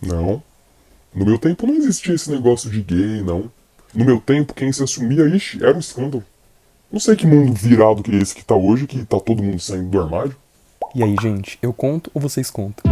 Não. No meu tempo não existia esse negócio de gay, não. No meu tempo, quem se assumia, ixi, era um escândalo. Não sei que mundo virado que é esse que tá hoje, que tá todo mundo saindo do armário. E aí, gente, eu conto ou vocês contam?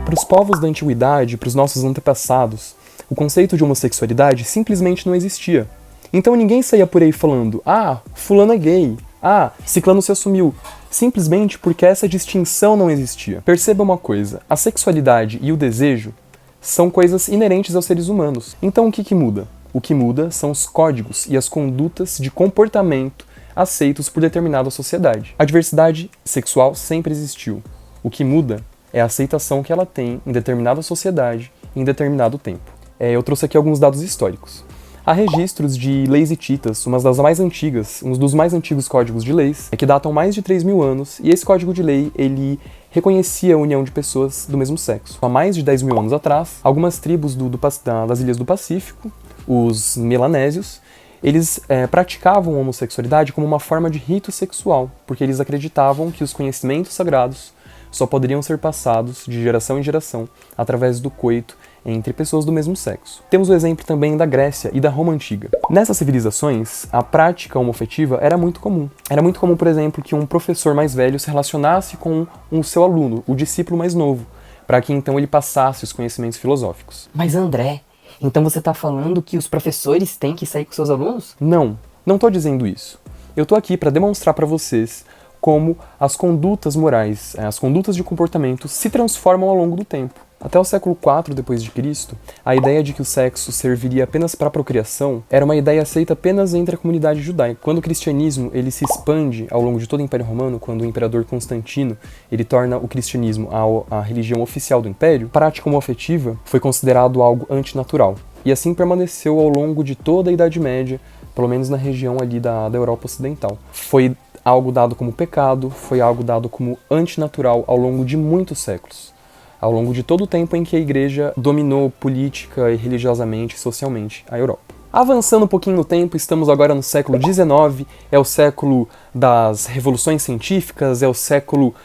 Para os povos da antiguidade, para os nossos antepassados, o conceito de homossexualidade simplesmente não existia. Então ninguém saía por aí falando, ah, fulano é gay, ah, ciclano se assumiu, simplesmente porque essa distinção não existia. Perceba uma coisa, a sexualidade e o desejo são coisas inerentes aos seres humanos. Então o que muda? O que muda são os códigos e as condutas de comportamento aceitos por determinada sociedade. A diversidade sexual sempre existiu. O que muda é a aceitação que ela tem em determinada sociedade em determinado tempo. Eu trouxe aqui alguns dados históricos. Há registros de leis hititas, uma das mais antigas, um dos mais antigos códigos de leis, que datam mais de 3.000 anos, e esse código de lei, ele reconhecia a união de pessoas do mesmo sexo. Há mais de 10.000 anos atrás, algumas tribos das ilhas do Pacífico, os melanésios, eles praticavam a homossexualidade como uma forma de rito sexual, porque eles acreditavam que os conhecimentos sagrados só poderiam ser passados de geração em geração através do coito entre pessoas do mesmo sexo. Temos o exemplo também da Grécia e da Roma Antiga. Nessas civilizações, a prática homoafetiva era muito comum. Era muito comum, por exemplo, que um professor mais velho se relacionasse com o seu aluno, o discípulo mais novo, para que então ele passasse os conhecimentos filosóficos. Mas André, então você tá falando que os professores têm que sair com seus alunos? Não estou dizendo isso. Eu estou aqui para demonstrar para vocês como as condutas morais, as condutas de comportamento se transformam ao longo do tempo. Até o século IV d.C., a ideia de que o sexo serviria apenas para a procriação era uma ideia aceita apenas entre a comunidade judaica. Quando o cristianismo ele se expande ao longo de todo o Império Romano, quando o imperador Constantino ele torna o cristianismo a religião oficial do império, a prática homoafetiva foi considerado algo antinatural. E assim permaneceu ao longo de toda a Idade Média, pelo menos na região ali da Europa Ocidental. Foi algo dado como pecado, foi algo dado como antinatural ao longo de muitos séculos. Ao longo de todo o tempo em que a igreja dominou política e religiosamente e socialmente a Europa. Avançando um pouquinho no tempo, estamos agora no século XIX, é o século das revoluções científicas, é o século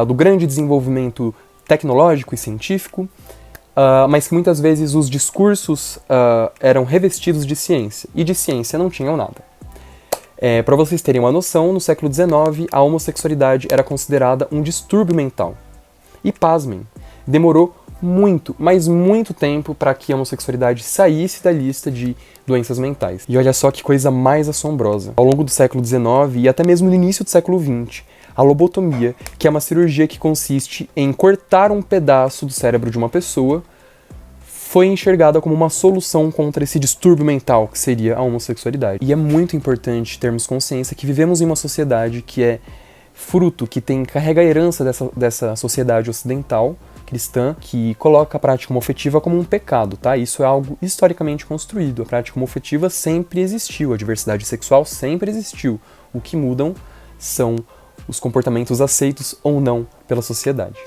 do grande desenvolvimento tecnológico e científico, mas que muitas vezes os discursos eram revestidos de ciência, e de ciência não tinham nada. Para vocês terem uma noção, no século XIX, a homossexualidade era considerada um distúrbio mental. E pasmem, demorou muito, mas muito tempo para que a homossexualidade saísse da lista de doenças mentais. E olha só que coisa mais assombrosa. Ao longo do século XIX e até mesmo no início do século XX, a lobotomia, que é uma cirurgia que consiste em cortar um pedaço do cérebro de uma pessoa, foi enxergada como uma solução contra esse distúrbio mental que seria a homossexualidade. E é muito importante termos consciência que vivemos em uma sociedade que é fruto, que carrega a herança dessa sociedade ocidental, cristã, que coloca a prática homoafetiva como um pecado, tá? Isso é algo historicamente construído. A prática homoafetiva sempre existiu, a diversidade sexual sempre existiu. O que mudam são os comportamentos aceitos ou não pela sociedade.